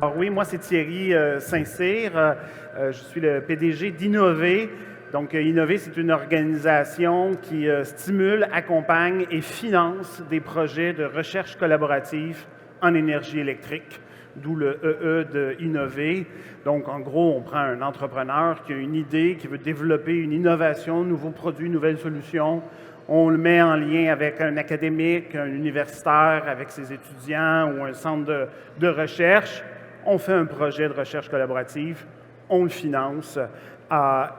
Alors oui, moi c'est Thierry Saint-Cyr. Je suis le PDG d'Innover. Donc Innover, c'est une organisation qui stimule, accompagne et finance des projets de recherche collaborative en énergie électrique, d'où le EE de Innover. Donc en gros, on prend un entrepreneur qui a une idée, qui veut développer une innovation, nouveaux produits, nouvelles solutions. On le met en lien avec un académique, un universitaire, avec ses étudiants ou un centre de recherche. On fait un projet de recherche collaborative, on le finance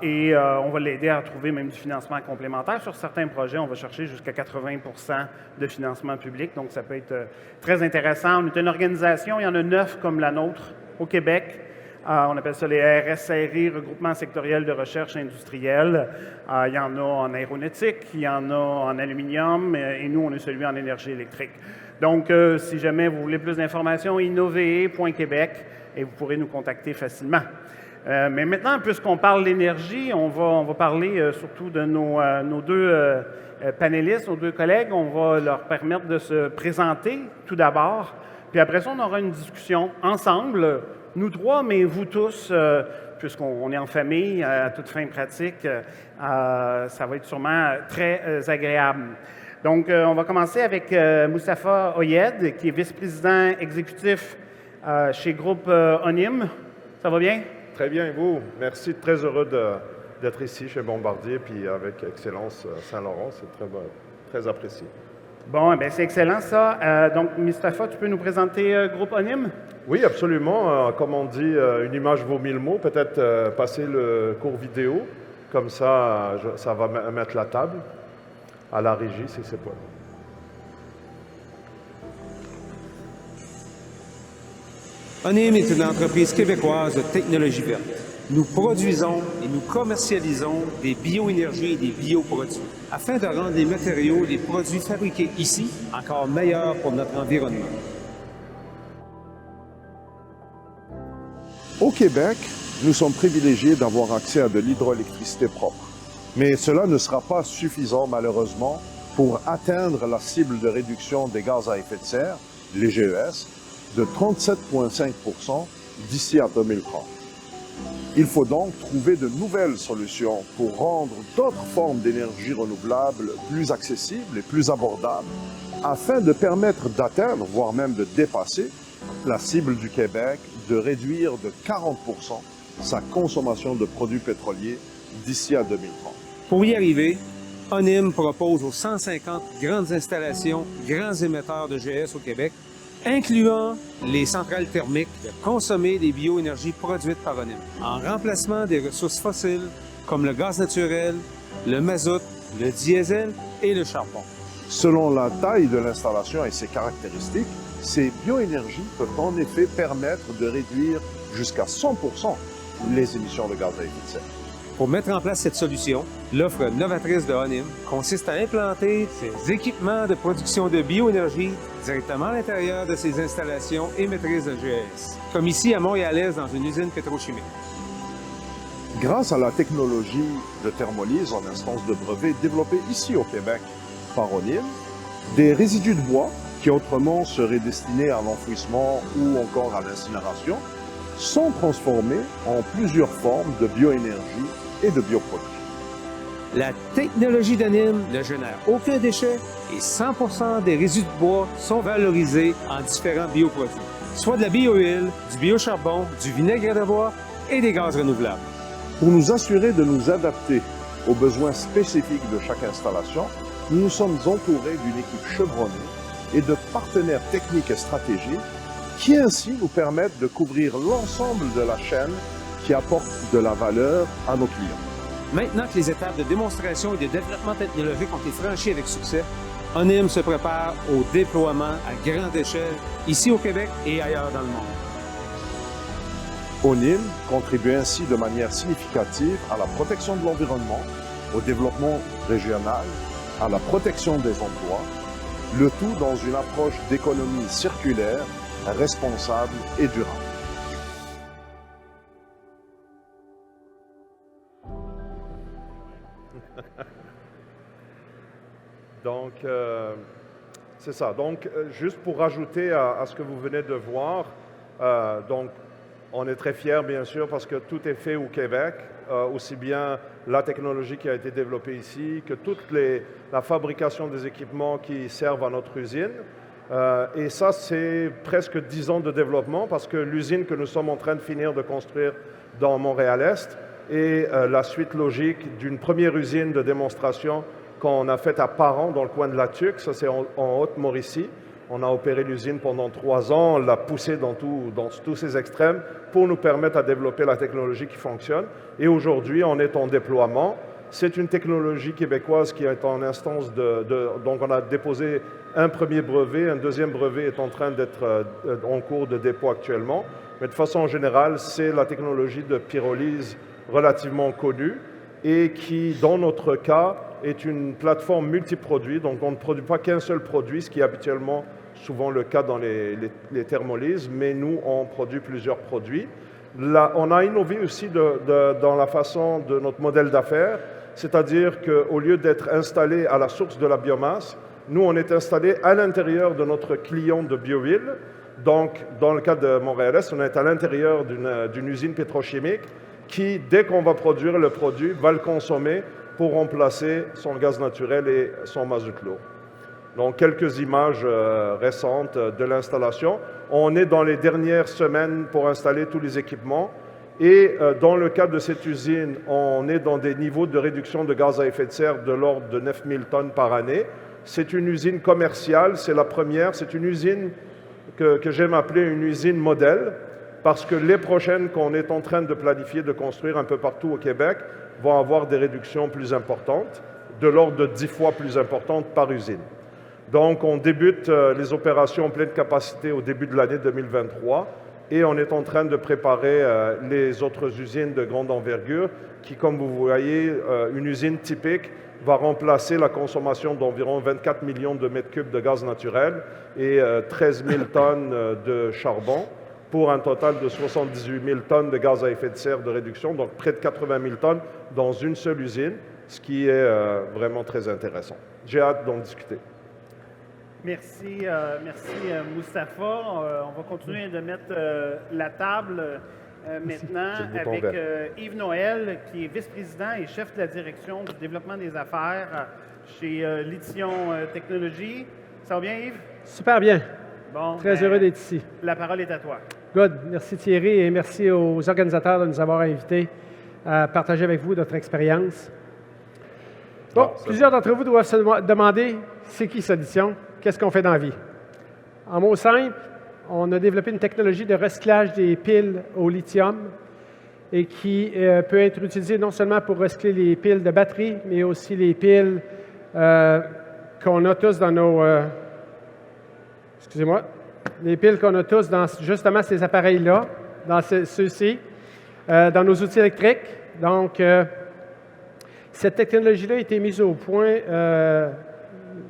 et on va l'aider à trouver même du financement complémentaire. Sur certains projets, on va chercher jusqu'à 80 % de financement public, donc ça peut être très intéressant. On est une organisation, il y en a 9 comme la nôtre au Québec. On appelle ça les RSRI, Regroupement sectoriel de recherche industrielle. Il y en a en aéronautique, il y en a en aluminium, et nous, on est celui en énergie électrique. Donc, si jamais vous voulez plus d'informations, innove.québec et vous pourrez nous contacter facilement. Mais maintenant, puisqu'on parle d'énergie, on va parler surtout de nos deux panélistes, nos deux collègues. On va leur permettre de se présenter tout d'abord. Puis après ça, on aura une discussion ensemble, nous trois, mais vous tous, puisqu'on est en famille, à toute fin pratique, ça va être sûrement très agréable. Donc, on va commencer avec Moustapha Oyed, qui est vice-président exécutif chez Groupe Onim. Ça va bien? Très bien, et vous? Merci, très heureux d'être ici chez Bombardier, puis avec Excellence Saint-Laurent, c'est très apprécié. Bon, bien c'est excellent ça. Donc, Moustapha, tu peux nous présenter Groupe Onim? Oui, absolument. Comme on dit, une image vaut 1000 mots. Peut-être passer le cours vidéo, comme ça, ça va mettre la table à la régie, si c'est pas. Onim est une entreprise québécoise de technologie verte. Nous produisons et nous commercialisons des bioénergies et des bioproduits afin de rendre les matériaux, les produits fabriqués ici, encore meilleurs pour notre environnement. Au Québec, nous sommes privilégiés d'avoir accès à de l'hydroélectricité propre. Mais cela ne sera pas suffisant, malheureusement, pour atteindre la cible de réduction des gaz à effet de serre, les GES, de 37,5 % d'ici à 2030. Il faut donc trouver de nouvelles solutions pour rendre d'autres formes d'énergie renouvelable plus accessibles et plus abordables, afin de permettre d'atteindre, voire même de dépasser, la cible du Québec de réduire de 40 % sa consommation de produits pétroliers d'ici à 2030. Pour y arriver, Onim propose aux 150 grandes installations, grands émetteurs de GS au Québec, incluant les centrales thermiques, de consommer des bioénergies produites par Onim, en remplacement des ressources fossiles comme le gaz naturel, le mazout, le diesel et le charbon. Selon la taille de l'installation et ses caractéristiques, ces bioénergies peuvent en effet permettre de réduire jusqu'à 100 % les émissions de gaz à effet de serre. Pour mettre en place cette solution, l'offre novatrice de Onim consiste à implanter ces équipements de production de bioénergie directement à l'intérieur de ces installations émettrices de GES, comme ici à Montréal-Est dans une usine pétrochimique. Grâce à la technologie de thermolyse en instance de brevet développée ici au Québec par Onim, des résidus de bois qui autrement seraient destinés à l'enfouissement ou encore à l'incinération sont transformés en plusieurs formes de bioénergie et de bioproduits. La technologie d'Onim ne génère aucun déchet et 100 % des résidus de bois sont valorisés en différents bioproduits, soit de la biohuile, du biocharbon, du vinaigre de bois et des gaz renouvelables. Pour nous assurer de nous adapter aux besoins spécifiques de chaque installation, nous nous sommes entourés d'une équipe chevronnée et de partenaires techniques et stratégiques qui ainsi nous permettent de couvrir l'ensemble de la chaîne qui apporte de la valeur à nos clients. Maintenant que les étapes de démonstration et de développement technologique ont été franchies avec succès, Onim se prépare au déploiement à grande échelle, ici au Québec et ailleurs dans le monde. Onim contribue ainsi de manière significative à la protection de l'environnement, au développement régional, à la protection des emplois, le tout dans une approche d'économie circulaire, responsable et durable. Donc, c'est ça. Donc, juste pour rajouter à ce que vous venez de voir, Donc, on est très fiers, bien sûr, parce que tout est fait au Québec, aussi bien la technologie qui a été développée ici que toute la fabrication des équipements qui servent à notre usine. Et ça, c'est presque 10 ans de développement parce que l'usine que nous sommes en train de finir de construire dans Montréal-Est est la suite logique d'une première usine de démonstration qu'on a faite à Parent, dans le coin de la Tuque. Ça, c'est en Haute-Mauricie. On a opéré l'usine pendant 3 ans, on l'a poussée dans tous ses extrêmes pour nous permettre à développer la technologie qui fonctionne. Et aujourd'hui, on est en déploiement. C'est une technologie québécoise qui est en instance donc on a déposé un premier brevet, un deuxième brevet est en train d'être en cours de dépôt actuellement. Mais de façon générale, c'est la technologie de pyrolyse relativement connue et qui, dans notre cas, est une plateforme multiproduit. Donc on ne produit pas qu'un seul produit, ce qui est habituellement souvent le cas dans les thermolyses, mais nous, on produit plusieurs produits. Là, on a innové aussi dans la façon de notre modèle d'affaires, c'est-à-dire qu'au lieu d'être installé à la source de la biomasse, nous, on est installé à l'intérieur de notre client de Bioville. Donc, dans le cas de Montréal-Est, on est à l'intérieur d'une usine pétrochimique qui, dès qu'on va produire le produit, va le consommer pour remplacer son gaz naturel et son mazout lourd. Donc, quelques images récentes de l'installation. On est dans les dernières semaines pour installer tous les équipements. Et dans le cas de cette usine, on est dans des niveaux de réduction de gaz à effet de serre de l'ordre de 9000 tonnes par année. C'est une usine commerciale, c'est la première. C'est une usine que j'aime appeler une usine modèle, parce que les prochaines qu'on est en train de planifier, de construire un peu partout au Québec, vont avoir des réductions plus importantes, de l'ordre de 10 fois plus importantes par usine. Donc, on débute les opérations en pleine capacité au début de l'année 2023 et on est en train de préparer les autres usines de grande envergure qui, comme vous voyez, une usine typique va remplacer la consommation d'environ 24 millions de mètres cubes de gaz naturel et 13 000 tonnes de charbon pour un total de 78 000 tonnes de gaz à effet de serre de réduction, donc près de 80 000 tonnes dans une seule usine, ce qui est vraiment très intéressant. J'ai hâte d'en discuter. Merci, Moustapha. On va continuer de mettre la table maintenant avec Yves Noël, qui est vice-président et chef de la direction du développement des affaires chez Lithium Technologies. Ça va bien, Yves? Super bien. Bon, Très heureux d'être ici. La parole est à toi. Good. Merci Thierry et merci aux organisateurs de nous avoir invités à partager avec vous notre expérience. Bon, plusieurs d'entre vous doivent se demander, c'est qui Solution? Qu'est-ce qu'on fait dans la vie? En mots simples, on a développé une technologie de recyclage des piles au lithium et qui peut être utilisée non seulement pour recycler les piles de batterie, mais aussi les piles qu'on a tous dans nos... excusez-moi. Les piles qu'on a tous dans justement ces appareils-là, dans ceux-ci, dans nos outils électriques. Donc, cette technologie-là a été mise au point...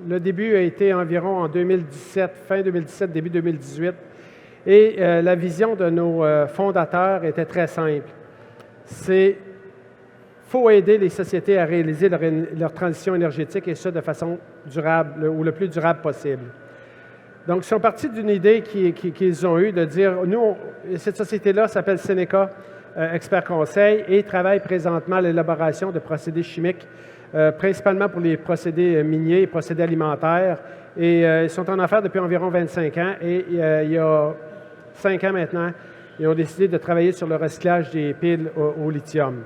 le début a été environ en 2017, fin 2017, début 2018. Et la vision de nos fondateurs était très simple. C'est faut aider les sociétés à réaliser leur transition énergétique et ça de façon durable ou le plus durable possible. Donc, ils sont partis d'une idée qu'ils ont eue de dire, nous, cette société-là s'appelle Seneca Expert Conseil et travaille présentement à l'élaboration de procédés chimiques principalement pour les procédés miniers et procédés alimentaires. Et ils sont en affaires depuis environ 25 ans. Et il y a 5 ans maintenant, ils ont décidé de travailler sur le recyclage des piles au lithium.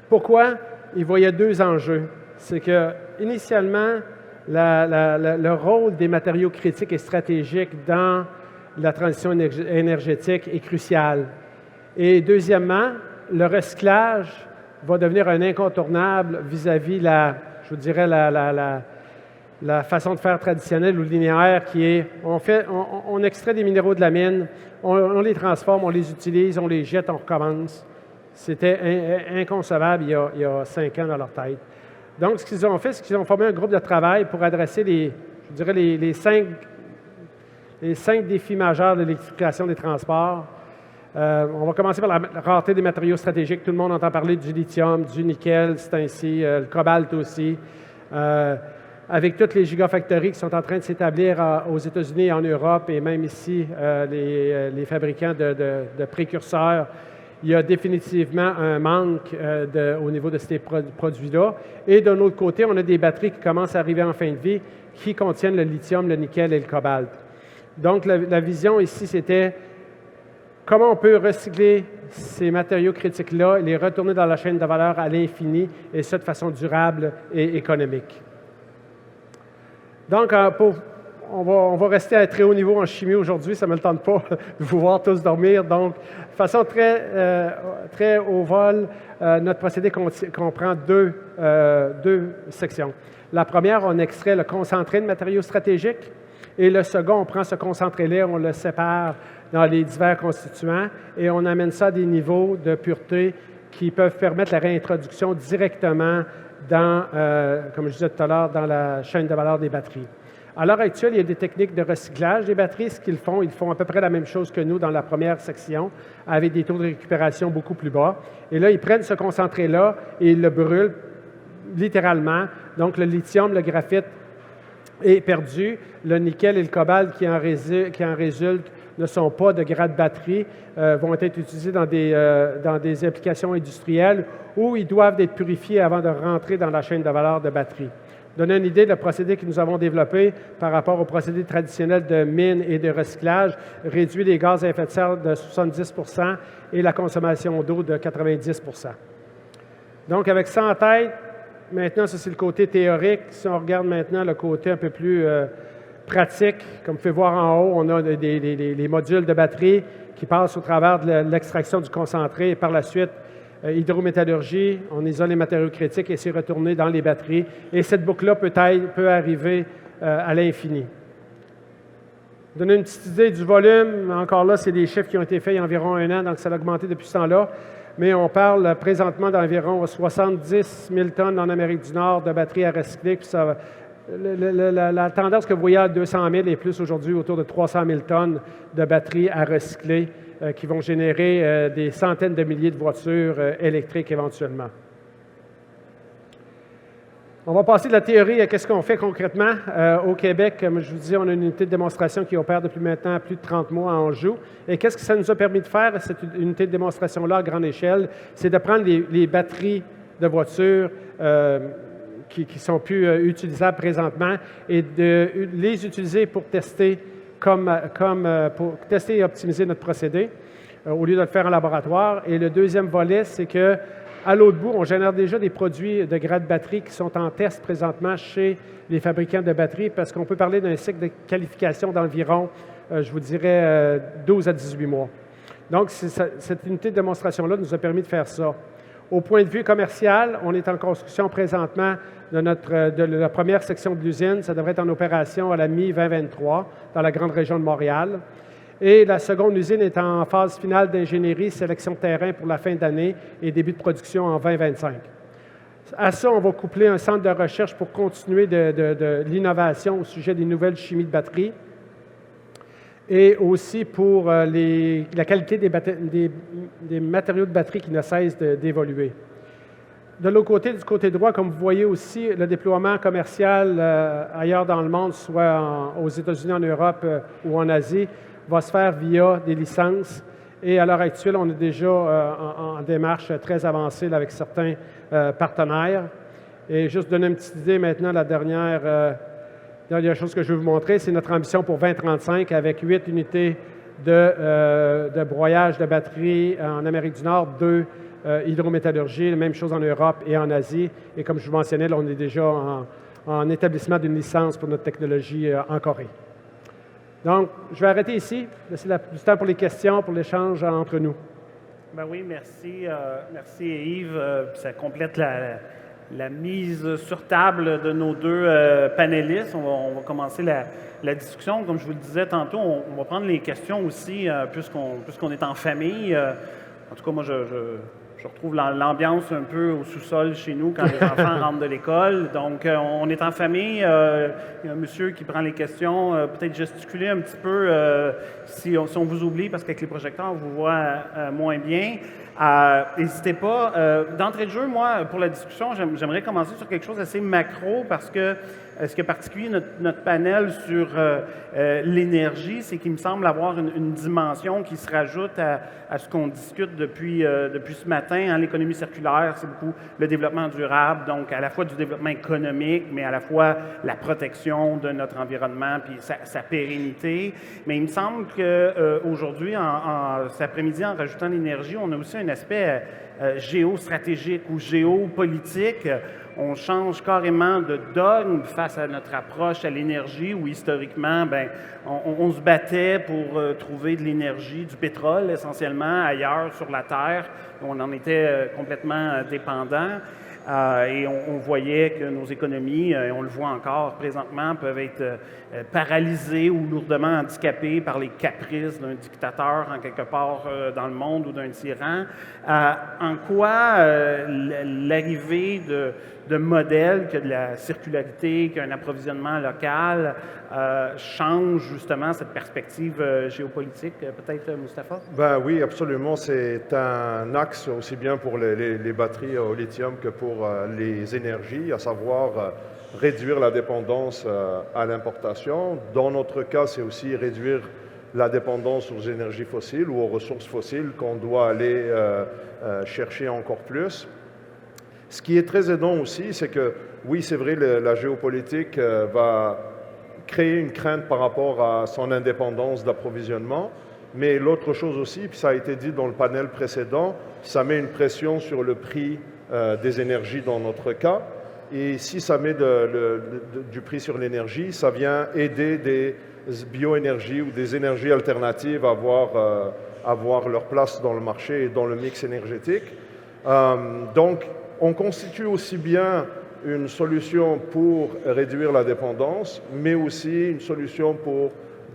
Pourquoi? Ils voyaient 2 enjeux. C'est que, initialement, le rôle des matériaux critiques et stratégiques dans la transition énergétique est crucial. Et deuxièmement, le recyclage va devenir un incontournable vis-à-vis je vous dirais, la façon de faire traditionnelle ou linéaire qui est, on extrait des minéraux de la mine, on les transforme, on les utilise, on les jette, on recommence. C'était inconcevable il y a 5 ans dans leur tête. Donc, ce qu'ils ont fait, c'est qu'ils ont formé un groupe de travail pour adresser les 5 défis majeurs de l'électrification des transports. On va commencer par la rareté des matériaux stratégiques. Tout le monde entend parler du lithium, du nickel, c'est ainsi, le cobalt aussi. avec toutes les gigafactories qui sont en train de s'établir aux États-Unis, en Europe et même ici, les fabricants de précurseurs, il y a définitivement un manque au niveau de ces produits-là. Et d'un autre côté, on a des batteries qui commencent à arriver en fin de vie qui contiennent le lithium, le nickel et le cobalt. Donc, la vision ici, c'était comment on peut recycler ces matériaux critiques-là et les retourner dans la chaîne de valeur à l'infini, et ça de façon durable et économique. Donc, on va rester à un très haut niveau en chimie aujourd'hui, ça ne me le tente pas de vous voir tous dormir. Donc, de façon très au vol, notre procédé comprend deux sections. La première, on extrait le concentré de matériaux stratégiques, et le second, on prend ce concentré-là, on le sépare dans les divers constituants, et on amène ça à des niveaux de pureté qui peuvent permettre la réintroduction directement dans, comme je disais tout à l'heure, dans la chaîne de valeur des batteries. À l'heure actuelle, il y a des techniques de recyclage des batteries. Ce qu'ils font, ils font à peu près la même chose que nous dans la première section, avec des taux de récupération beaucoup plus bas. Et là, ils prennent ce concentré-là et ils le brûlent littéralement. Donc, le lithium, le graphite est perdu. Le nickel et le cobalt qui en résultent ne sont pas de grade batterie, vont être utilisés dans des applications industrielles où ils doivent être purifiés avant de rentrer dans la chaîne de valeur de batterie. Donner une idée, le procédé que nous avons développé par rapport au procédé traditionnel de mine et de recyclage réduit les gaz à effet de serre de 70 % et la consommation d'eau de 90 %. Donc, avec ça en tête, maintenant, ça c'est le côté théorique. Si on regarde maintenant le côté un peu plus pratique, comme vous pouvez voir en haut, on a les modules de batterie qui passent au travers de l'extraction du concentré et par la suite, hydrométallurgie, on isole les matériaux critiques et c'est retourné dans les batteries. Et cette boucle-là peut arriver à l'infini. Donner une petite idée du volume, encore là, c'est des chiffres qui ont été faits il y a environ 1 an, donc ça a augmenté depuis ce temps-là. Mais on parle présentement d'environ 70 000 tonnes en Amérique du Nord de batteries à recycler. Puis ça, la tendance que vous voyez à 200 000 est plus aujourd'hui autour de 300 000 tonnes de batteries à recycler qui vont générer des centaines de milliers de voitures électriques éventuellement. On va passer de la théorie à qu'est-ce qu'on fait concrètement. Au Québec, comme je vous dis, on a une unité de démonstration qui opère depuis maintenant plus de 30 mois à Anjou. Et qu'est-ce que ça nous a permis de faire, cette unité de démonstration-là à grande échelle? C'est de prendre les batteries de voitures qui ne sont plus utilisables présentement et de les utiliser pour tester pour tester et optimiser notre procédé au lieu de le faire en laboratoire. Et le deuxième volet, c'est que à l'autre bout, on génère déjà des produits de grade batterie qui sont en test présentement chez les fabricants de batteries parce qu'on peut parler d'un cycle de qualification d'environ, je vous dirais, 12 à 18 mois. Donc, cette unité de démonstration-là nous a permis de faire ça. Au point de vue commercial, on est en construction présentement de la première section de l'usine. Ça devrait être en opération à la mi-2023 dans la grande région de Montréal. Et la seconde usine est en phase finale d'ingénierie, sélection de terrain pour la fin d'année et début de production en 2025. À ça, on va coupler un centre de recherche pour continuer de l'innovation au sujet des nouvelles chimies de batterie et aussi pour la qualité des matériaux de batterie qui ne cessent d'évoluer. De l'autre côté, du côté droit, comme vous voyez aussi, le déploiement commercial ailleurs dans le monde, soit aux États-Unis, en Europe ou en Asie, va se faire via des licences. Et à l'heure actuelle, on est déjà en démarche très avancée là, avec certains partenaires. Et juste donner une petite idée maintenant, la dernière chose que je vais vous montrer, c'est notre ambition pour 2035 avec 8 unités de broyage de batterie en Amérique du Nord, 2 hydrométallurgie, la même chose en Europe et en Asie. Et comme je vous mentionnais, là, on est déjà en établissement d'une licence pour notre technologie en Corée. Donc, je vais arrêter ici, laisser du temps pour les questions, pour l'échange entre nous. Ben oui, merci. Merci Yves. Ça complète la mise sur table de nos deux panélistes. On va commencer la discussion. Comme je vous le disais tantôt, on va prendre les questions aussi, puisqu'on est en famille. En tout cas, moi, je retrouve l'ambiance un peu au sous-sol chez nous quand les enfants rentrent de l'école. Donc, on est en famille. Il y a un monsieur qui prend les questions. Peut-être gesticuler un petit peu si on vous oublie, parce qu'avec les projecteurs, on vous voit moins bien. N'hésitez pas. D'entrée de jeu, moi, pour la discussion, j'aimerais commencer sur quelque chose d'assez macro parce que ce qui est particulier, notre panel sur l'énergie, c'est qu'il me semble avoir une dimension qui se rajoute à ce qu'on discute depuis ce matin. Hein, l'économie circulaire, c'est beaucoup le développement durable, donc à la fois du développement économique, mais à la fois la protection de notre environnement puis sa pérennité. Mais il me semble qu'aujourd'hui, cet après-midi, en rajoutant l'énergie, on a aussi un aspect géostratégique ou géopolitique. On change carrément de dogme face à notre approche à l'énergie, où historiquement, on se battait pour trouver de l'énergie, du pétrole essentiellement, ailleurs sur la Terre. On en était complètement dépendant. Et on voyait que nos économies, et on le voit encore présentement, peuvent être paralysées ou lourdement handicapées par les caprices d'un dictateur en quelque part dans le monde ou d'un tyran. En quoi l'arrivée de modèles, que de la circularité, qu'un approvisionnement local change justement cette perspective géopolitique, peut-être, Mustapha? Ben oui, absolument. C'est un axe aussi bien pour les batteries au lithium que pour les énergies, à savoir réduire la dépendance à l'importation. Dans notre cas, c'est aussi réduire la dépendance aux énergies fossiles ou aux ressources fossiles qu'on doit aller chercher encore plus. Ce qui est très aidant aussi, c'est que, oui, c'est vrai, la géopolitique va créer une crainte par rapport à son indépendance d'approvisionnement, mais l'autre chose aussi, puis ça a été dit dans le panel précédent, ça met une pression sur le prix des énergies dans notre cas, et si ça met du prix sur l'énergie, ça vient aider des bioénergies ou des énergies alternatives à avoir leur place dans le marché et dans le mix énergétique. Donc, on constitue aussi bien une solution pour réduire la dépendance, mais aussi une solution pour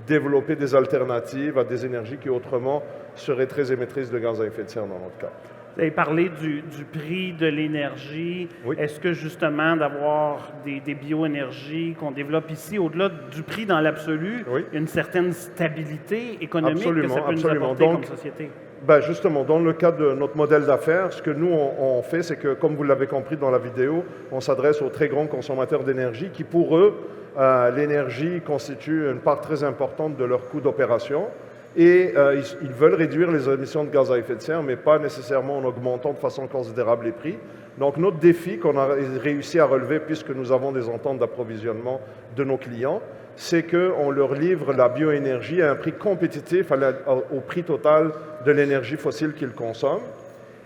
développer des alternatives à des énergies qui autrement seraient très émettrices de gaz à effet de serre dans notre cas. Vous avez parlé du prix de l'énergie. Oui. Est-ce que justement d'avoir des bioénergies qu'on développe ici, au-delà du prix dans l'absolu, oui, une certaine stabilité économique absolument, que ça peut absolument. nous apporter Donc, comme société? Ben justement, dans le cadre de notre modèle d'affaires, ce que nous, on fait, c'est que, comme vous l'avez compris dans la vidéo, on s'adresse aux très grands consommateurs d'énergie qui, pour eux, l'énergie constitue une part très importante de leur coût d'opération. Et ils veulent réduire les émissions de gaz à effet de serre, mais pas nécessairement en augmentant de façon considérable les prix. Donc notre défi qu'on a réussi à relever, puisque nous avons des ententes d'approvisionnement de nos clients, c'est qu'on leur livre la bioénergie à un prix compétitif au prix total de l'énergie fossile qu'ils consomment.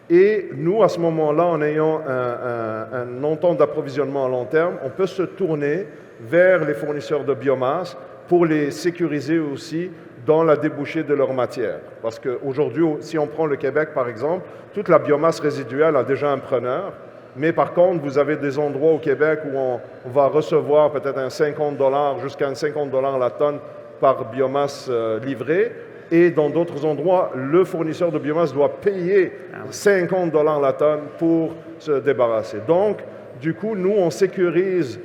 Et nous, à ce moment-là, en ayant un entente d'approvisionnement à long terme, on peut se tourner vers les fournisseurs de biomasse pour les sécuriser aussi dans la débouchée de leur matière. Parce qu'aujourd'hui, si on prend le Québec, par exemple, toute la biomasse résiduelle a déjà un preneur. Mais par contre, vous avez des endroits au Québec où on va recevoir peut-être un 50 $ jusqu'à un 50 $ la tonne par biomasse livrée. Et dans d'autres endroits, le fournisseur de biomasse doit payer 50 $ la tonne pour se débarrasser. Donc, du coup, nous, on sécurise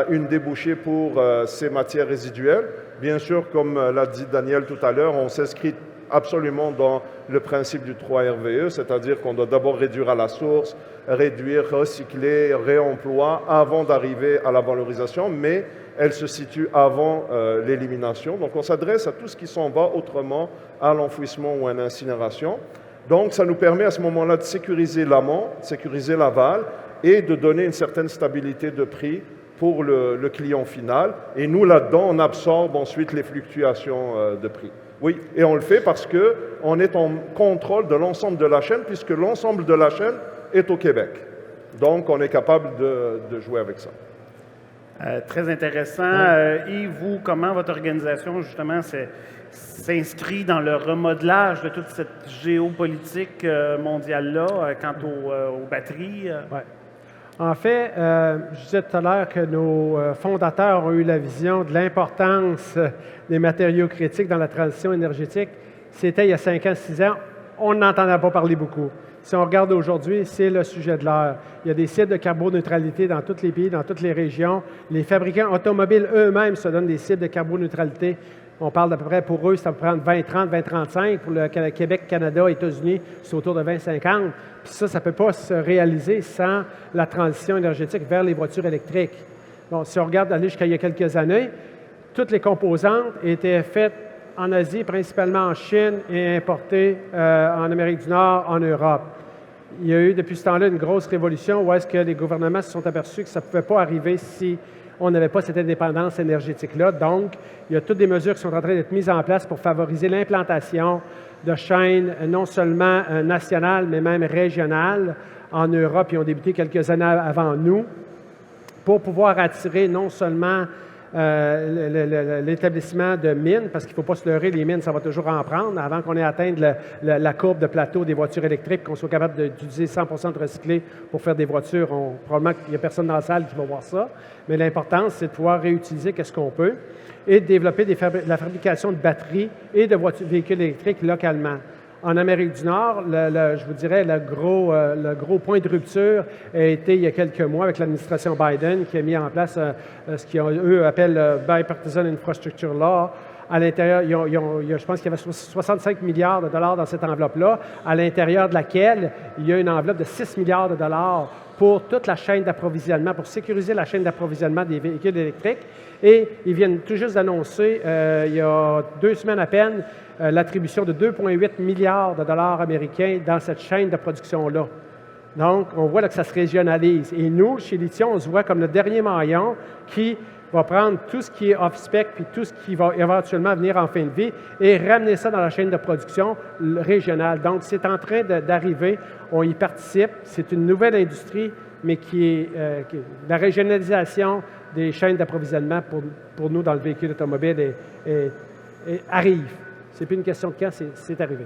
une débouchée pour ces matières résiduelles. Bien sûr, comme l'a dit Daniel tout à l'heure, on s'inscrit absolument dans le principe du 3RVE, c'est-à-dire qu'on doit d'abord réduire à la source, réduire, recycler, réemploi avant d'arriver à la valorisation, mais elle se situe avant l'élimination. Donc on s'adresse à tout ce qui s'en va autrement à l'enfouissement ou à l'incinération. Donc ça nous permet à ce moment-là de sécuriser l'amont, de sécuriser l'aval et de donner une certaine stabilité de prix pour le client final. Et nous, là-dedans, on absorbe ensuite les fluctuations de prix. Oui, et on le fait parce qu'on est en contrôle de l'ensemble de la chaîne, puisque l'ensemble de la chaîne est au Québec. Donc, on est capable de jouer avec ça. Très intéressant. Yves, vous, comment votre organisation, justement, s'inscrit dans le remodelage de toute cette géopolitique mondiale-là quant aux batteries? Ouais. En fait, je disais tout à l'heure que nos fondateurs ont eu la vision de l'importance des matériaux critiques dans la transition énergétique. C'était il y a 5 ans, 6 ans. On n'entendait pas parler beaucoup. Si on regarde aujourd'hui, c'est le sujet de l'heure. Il y a des cibles de carboneutralité dans tous les pays, dans toutes les régions. Les fabricants automobiles eux-mêmes se donnent des cibles de carboneutralité. On parle d'à peu près, pour eux, ça peut prendre 2030, 2035. Pour le Québec, Canada, États-Unis, c'est autour de 2050. Puis ça ne peut pas se réaliser sans la transition énergétique vers les voitures électriques. Bon, si on regarde aller jusqu'à il y a quelques années, toutes les composantes étaient faites en Asie, principalement en Chine, et importées en Amérique du Nord, en Europe. Il y a eu depuis ce temps-là une grosse révolution où est-ce que les gouvernements se sont aperçus que ça ne pouvait pas arriver si on n'avait pas cette indépendance énergétique-là. Donc, il y a toutes des mesures qui sont en train d'être mises en place pour favoriser l'implantation de chaînes non seulement nationales, mais même régionales en Europe. Ils ont débuté quelques années avant nous pour pouvoir attirer non seulement l'établissement de mines, parce qu'il ne faut pas se leurrer, les mines, ça va toujours en prendre. Avant qu'on ait atteint la courbe de plateau des voitures électriques, qu'on soit capable d'utiliser 100% de recyclé pour faire des voitures, probablement qu'il n'y a personne dans la salle qui va voir ça. Mais l'important, c'est de pouvoir réutiliser ce qu'on peut et de développer la fabrication de batteries et de véhicules électriques localement. En Amérique du Nord, je vous dirais, le gros point de rupture a été il y a quelques mois avec l'administration Biden qui a mis en place ce qu'eux appellent le Bipartisan Infrastructure Law. À l'intérieur, je pense qu'il y avait 65 milliards de dollars dans cette enveloppe-là, à l'intérieur de laquelle il y a une enveloppe de 6 milliards de dollars pour toute la chaîne d'approvisionnement, pour sécuriser la chaîne d'approvisionnement des véhicules électriques. Et ils viennent tout juste d'annoncer, il y a 2 semaines à peine, l'attribution de 2,8 milliards de dollars américains dans cette chaîne de production-là. Donc, on voit là que ça se régionalise. Et nous, chez Lithium, on se voit comme le dernier maillon qui va prendre tout ce qui est off-spec puis tout ce qui va éventuellement venir en fin de vie et ramener ça dans la chaîne de production régionale. Donc, c'est en train d'arriver. On y participe. C'est une nouvelle industrie, mais la régionalisation des chaînes d'approvisionnement pour nous dans le véhicule automobile arrive. Ce n'est plus une question de quand, c'est arrivé.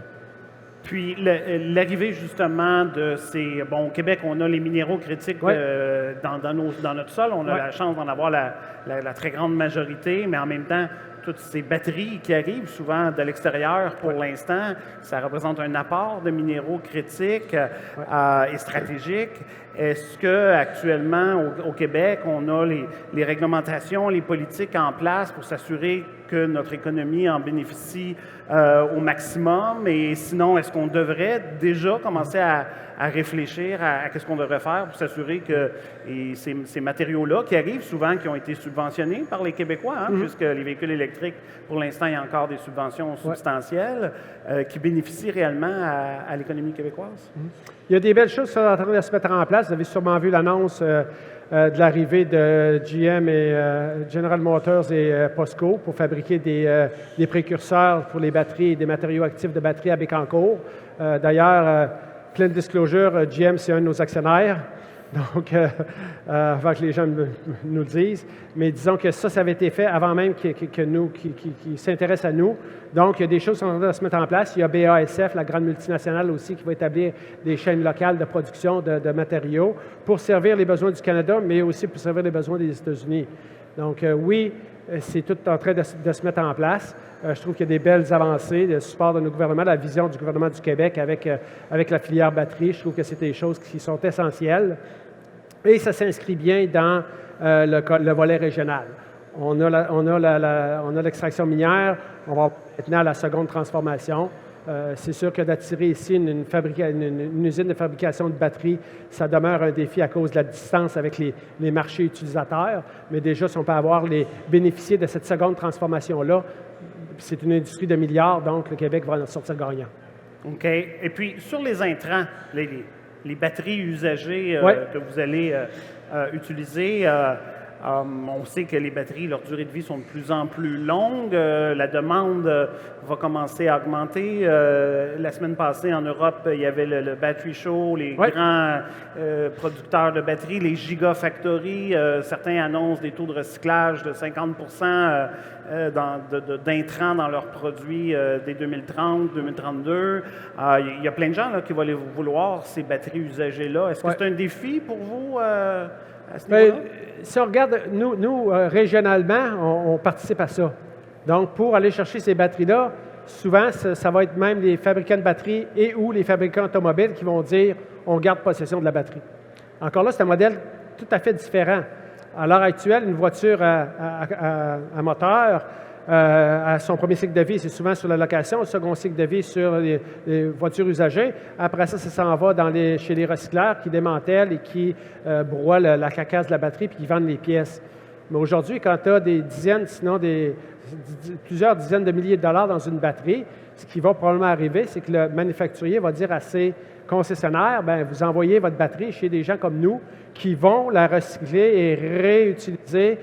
Puis l'arrivée justement de ces... Bon, au Québec, on a les minéraux critiques dans notre sol. On a la chance d'en avoir la très grande majorité, mais en même temps, toutes ces batteries qui arrivent souvent de l'extérieur pour l'instant, ça représente un apport de minéraux critiques et stratégiques. Est-ce qu'actuellement, au Québec, on a les réglementations, les politiques en place pour s'assurer que notre économie en bénéficie au maximum? Et sinon, est-ce qu'on devrait déjà commencer à réfléchir à ce qu'on devrait faire pour s'assurer que ces matériaux-là qui arrivent souvent, qui ont été subventionnés par les Québécois, puisque les véhicules électriques, pour l'instant, il y a encore des subventions substantielles qui bénéficient réellement à l'économie québécoise? Il y a des belles choses qui sont en train de se mettre en place. Vous avez sûrement vu l'annonce de l'arrivée de GM et General Motors et POSCO pour fabriquer des précurseurs pour les batteries et des matériaux actifs de batterie à Bécancour. D'ailleurs, pleine disclosure, GM, c'est un de nos actionnaires. Donc, avant que les gens nous le disent. Mais disons que ça avait été fait avant même qu'ils s'intéressent à nous. Donc, il y a des choses qui sont en train de se mettre en place. Il y a BASF, la grande multinationale aussi, qui va établir des chaînes locales de production de matériaux pour servir les besoins du Canada, mais aussi pour servir les besoins des États-Unis. Donc, oui, c'est tout en train de se mettre en place. Je trouve qu'il y a des belles avancées, le support de nos gouvernements, la vision du gouvernement du Québec avec la filière batterie. Je trouve que c'est des choses qui sont essentielles. Et ça s'inscrit bien dans le volet régional. On a l'extraction minière, on va maintenant à la seconde transformation. C'est sûr que d'attirer ici une usine de fabrication de batteries, ça demeure un défi à cause de la distance avec les marchés utilisateurs. Mais déjà, si on peut bénéficier de cette seconde transformation-là, c'est une industrie de milliards, donc le Québec va en sortir gagnant. OK. Et puis, sur les intrants, les batteries usagées que vous allez utiliser, on sait que les batteries, leur durée de vie sont de plus en plus longues. La demande va commencer à augmenter. La semaine passée, en Europe, il y avait le Battery Show, les grands producteurs de batteries, les Gigafactories. Certains annoncent des taux de recyclage de 50% d'intrants dans leurs produits dès 2030, 2032. Il y a plein de gens là, qui vont aller vouloir ces batteries usagées-là. Est-ce que c'est un défi pour vous à ce niveau-là? Si on regarde, nous régionalement, on participe à ça. Donc, pour aller chercher ces batteries-là, souvent, ça va être même les fabricants de batteries et ou les fabricants automobiles qui vont dire « on garde possession de la batterie ». Encore là, c'est un modèle tout à fait différent. À l'heure actuelle, une voiture à moteur, à son premier cycle de vie, c'est souvent sur la location, le second cycle de vie sur les voitures usagées. Après ça, ça s'en va chez les recycleurs qui démantèlent et qui broient la carcasse de la batterie puis qui vendent les pièces. Mais aujourd'hui, quand tu as des dizaines, sinon plusieurs dizaines de milliers de dollars dans une batterie, ce qui va probablement arriver, c'est que le manufacturier va dire à ses concessionnaires, bien, vous envoyez votre batterie chez des gens comme nous qui vont la recycler et réutiliser.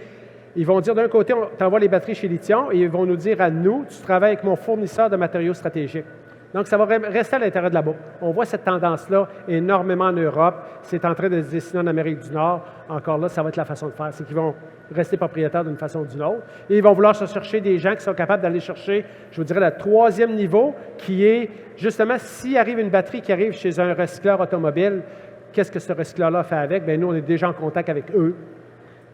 Ils vont dire d'un côté, on t'envoie les batteries chez Lithium et ils vont nous dire à nous, tu travailles avec mon fournisseur de matériaux stratégiques. Donc, ça va rester à l'intérieur de la boucle. On voit cette tendance-là énormément en Europe. C'est en train de se dessiner en Amérique du Nord. Encore là, ça va être la façon de faire. C'est qu'ils vont rester propriétaires d'une façon ou d'une autre. Et ils vont vouloir se chercher des gens qui sont capables d'aller chercher, je vous dirais, le troisième niveau, qui est, justement, s'il arrive une batterie qui arrive chez un recycleur automobile, qu'est-ce que ce recycleur-là fait avec? Bien, nous, on est déjà en contact avec eux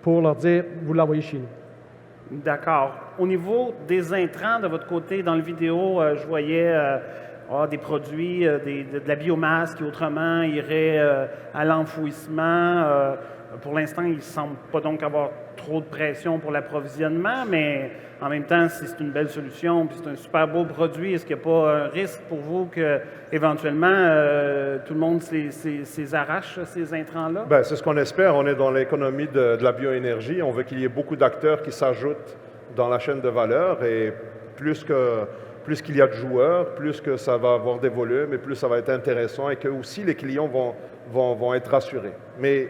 pour leur dire, vous l'envoyez chez nous. D'accord. Au niveau des intrants, de votre côté, dans la vidéo, je voyais des produits, de la biomasse qui autrement irait à l'enfouissement. Pour l'instant, il ne semble pas donc avoir trop de pression pour l'approvisionnement, mais en même temps, si c'est une belle solution, puis c'est un super beau produit, est-ce qu'il n'y a pas un risque pour vous que éventuellement tout le monde arrache ces intrants-là? Ben, c'est ce qu'on espère. On est dans l'économie de la bioénergie. On veut qu'il y ait beaucoup d'acteurs qui s'ajoutent dans la chaîne de valeur et plus qu'il y a de joueurs, plus que ça va avoir des volumes et plus ça va être intéressant et que aussi les clients vont être rassurés. Mais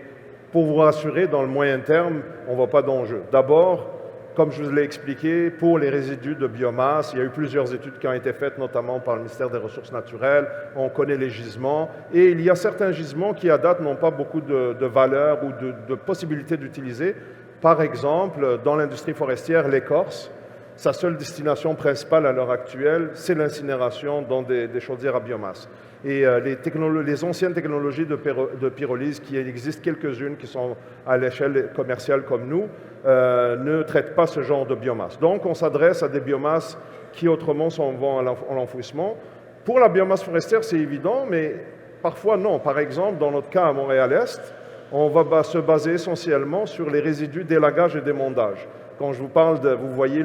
pour vous rassurer, dans le moyen terme, on ne voit pas d'enjeu. D'abord, comme je vous l'ai expliqué, pour les résidus de biomasse, il y a eu plusieurs études qui ont été faites, notamment par le ministère des Ressources naturelles. On connaît les gisements et il y a certains gisements qui, à date, n'ont pas beaucoup de valeur ou de possibilité d'utiliser. Par exemple, dans l'industrie forestière, l'écorce, sa seule destination principale à l'heure actuelle, c'est l'incinération dans des chaudières à biomasse. Et les anciennes technologies de pyrolyse, qui existent quelques-unes qui sont à l'échelle commerciale comme nous, ne traitent pas ce genre de biomasse. Donc, on s'adresse à des biomasses qui autrement s'en vont à l'enfouissement. Pour la biomasse forestière, c'est évident, mais parfois non. Par exemple, dans notre cas à Montréal-Est, on va se baser essentiellement sur les résidus d'élagage et d'émondage. Quand je vous parle vous voyez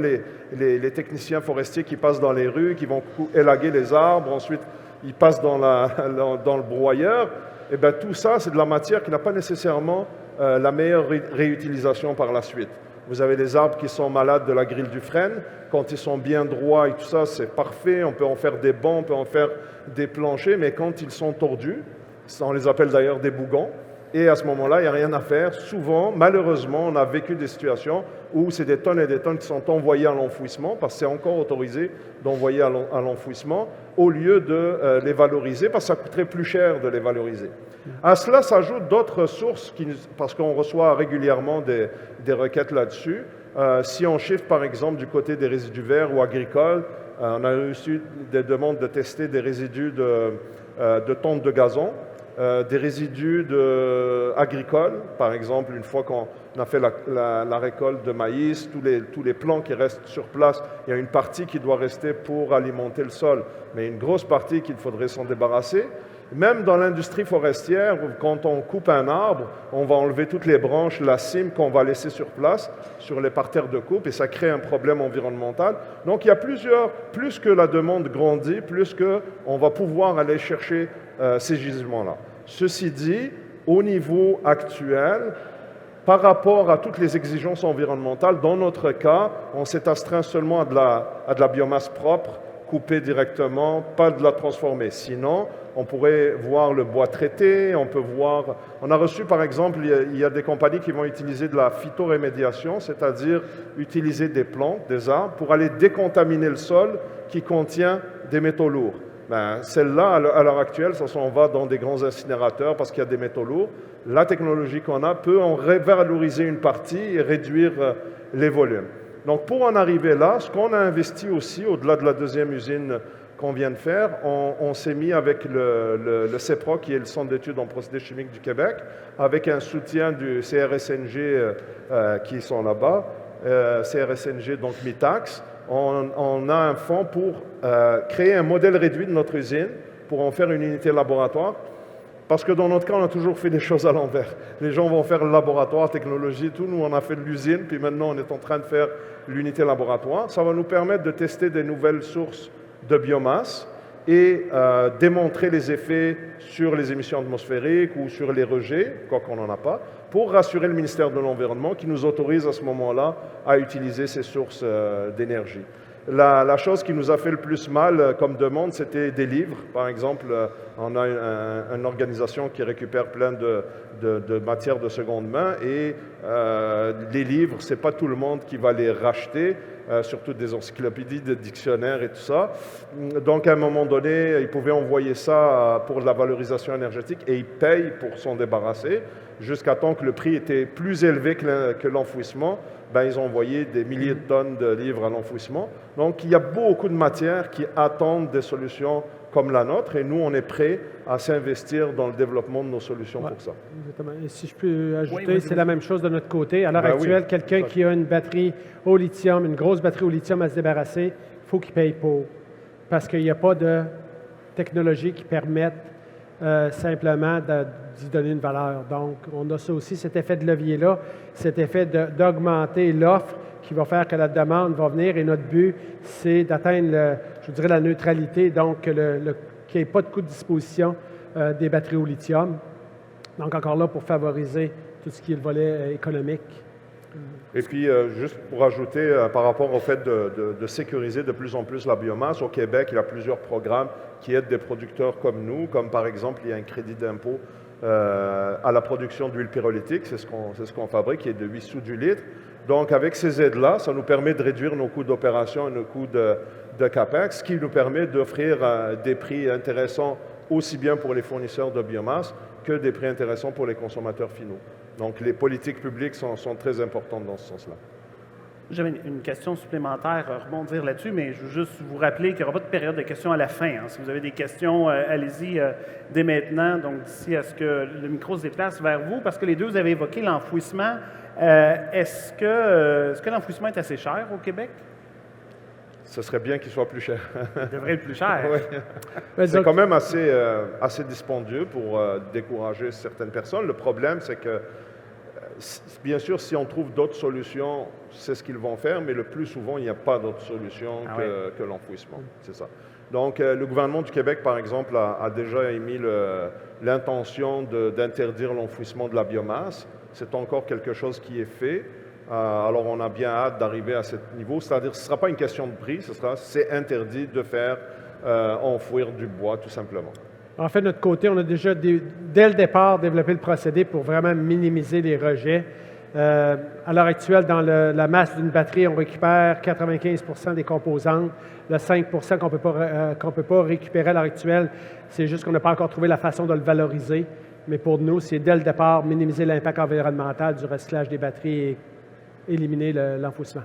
les techniciens forestiers qui passent dans les rues, qui vont élaguer les arbres, ensuite ils passent dans le broyeur, et bien tout ça, c'est de la matière qui n'a pas nécessairement la meilleure réutilisation par la suite. Vous avez les arbres qui sont malades de la grille du frêne, quand ils sont bien droits et tout ça, c'est parfait, on peut en faire des bancs, on peut en faire des planchers, mais quand ils sont tordus, on les appelle d'ailleurs des bougons, et à ce moment-là, il n'y a rien à faire. Souvent, malheureusement, on a vécu des situations où c'est des tonnes et des tonnes qui sont envoyées à l'enfouissement, parce que c'est encore autorisé d'envoyer à l'enfouissement, au lieu de les valoriser, parce que ça coûterait plus cher de les valoriser. À cela s'ajoutent d'autres sources, parce qu'on reçoit régulièrement des requêtes là-dessus. Si on chiffre, par exemple, du côté des résidus verts ou agricoles, on a reçu des demandes de tester des résidus de tontes de gazon, des résidus agricoles, par exemple, une fois qu'on a fait la récolte de maïs, tous les plants qui restent sur place, il y a une partie qui doit rester pour alimenter le sol, mais une grosse partie qu'il faudrait s'en débarrasser. Même dans l'industrie forestière, quand on coupe un arbre, on va enlever toutes les branches, la cime qu'on va laisser sur place, sur les parterres de coupe, et ça crée un problème environnemental. Donc il y a plus que la demande grandit, plus qu'on va pouvoir aller chercher ces gisements-là. Ceci dit, au niveau actuel, par rapport à toutes les exigences environnementales, dans notre cas, on s'est astreint seulement à de la biomasse propre, coupée directement, pas de la transformer. Sinon, on pourrait voir le bois traité, on a reçu par exemple, il y a des compagnies qui vont utiliser de la phytorémédiation, c'est-à-dire utiliser des plantes, des arbres, pour aller décontaminer le sol qui contient des métaux lourds. Celle-là, à l'heure actuelle, ça s'en va dans des grands incinérateurs parce qu'il y a des métaux lourds. La technologie qu'on a peut en revaloriser une partie et réduire les volumes. Donc, pour en arriver là, ce qu'on a investi aussi, au-delà de la deuxième usine qu'on vient de faire, on s'est mis avec le CEPRO, qui est le Centre d'études en procédés chimiques du Québec, avec un soutien du CRSNG qui sont là-bas, CRSNG, donc MITAX. On a un fonds pour créer un modèle réduit de notre usine, pour en faire une unité laboratoire. Parce que dans notre cas, on a toujours fait des choses à l'envers. Les gens vont faire le laboratoire, technologie, tout. Nous, on a fait l'usine, puis maintenant, on est en train de faire l'unité laboratoire. Ça va nous permettre de tester des nouvelles sources de biomasse et démontrer les effets sur les émissions atmosphériques ou sur les rejets, quoi qu'on n'en a pas, pour rassurer le ministère de l'Environnement qui nous autorise à ce moment-là à utiliser ces sources d'énergie. La chose qui nous a fait le plus mal comme demande, c'était des livres. Par exemple, on a une organisation qui récupère plein de matières de seconde main et les livres, ce n'est pas tout le monde qui va les racheter, surtout des encyclopédies, des dictionnaires et tout ça. Donc, à un moment donné, ils pouvaient envoyer ça pour de la valorisation énergétique et ils payent pour s'en débarrasser jusqu'à temps que le prix était plus élevé que l'enfouissement. Ben, ils ont envoyé des milliers de tonnes de livres à l'enfouissement. Donc, il y a beaucoup de matières qui attendent des solutions comme la nôtre et nous, on est prêts à s'investir dans le développement de nos solutions pour ça. Exactement. Et si je peux ajouter, c'est la même chose de notre côté. À l'heure actuelle, quelqu'un exact. qui a une batterie au lithium, une grosse batterie au lithium à se débarrasser, il faut qu'il paye pour. Parce qu'il n'y a pas de technologie qui permette simplement d'y donner une valeur. Donc, on a ça aussi, cet effet de levier-là, cet effet d'augmenter l'offre qui va faire que la demande va venir. Et notre but, c'est d'atteindre, je dirais, la neutralité, donc qu'il n'y ait pas de coût de disposition des batteries au lithium. Donc, encore là, pour favoriser tout ce qui est le volet économique. Et puis, juste pour ajouter, par rapport au fait de sécuriser de plus en plus la biomasse, au Québec, il y a plusieurs programmes qui aident des producteurs comme nous, comme par exemple, il y a un crédit d'impôt à la production d'huile pyrolytique, c'est ce qu'on fabrique, qui est de 8 sous du litre. Donc, avec ces aides-là, ça nous permet de réduire nos coûts d'opération et nos coûts de CAPEX, ce qui nous permet d'offrir des prix intéressants aussi bien pour les fournisseurs de biomasse que des prix intéressants pour les consommateurs finaux. Donc, les politiques publiques sont très importantes dans ce sens-là. J'avais une question supplémentaire à rebondir là-dessus, mais je veux juste vous rappeler qu'il n'y aura pas de période de questions à la fin. Hein. Si vous avez des questions, allez-y dès maintenant, donc d'ici à ce que le micro se déplace vers vous, parce que les deux, vous avez évoqué l'enfouissement. Est-ce que l'enfouissement est assez cher au Québec? Ce serait bien qu'il soit plus cher. Il devrait être plus cher. Oui. C'est quand même assez dispendieux pour décourager certaines personnes. Le problème, c'est que, bien sûr, si on trouve d'autres solutions, c'est ce qu'ils vont faire, mais le plus souvent, il n'y a pas d'autre solution que l'enfouissement. C'est ça. Donc, le gouvernement du Québec, par exemple, a déjà émis l'intention d'interdire l'enfouissement de la biomasse. C'est encore quelque chose qui est fait. Alors, on a bien hâte d'arriver à ce niveau. C'est-à-dire que ce ne sera pas une question de prix, c'est interdit de faire enfouir du bois, tout simplement. En fait, de notre côté, on a déjà, dès le départ, développé le procédé pour vraiment minimiser les rejets. À l'heure actuelle, dans la masse d'une batterie, on récupère 95% des composantes. Le 5% qu'on ne peut pas récupérer à l'heure actuelle, c'est juste qu'on n'a pas encore trouvé la façon de le valoriser. Mais pour nous, c'est dès le départ, minimiser l'impact environnemental du recyclage des batteries et éliminer l'enfouissement.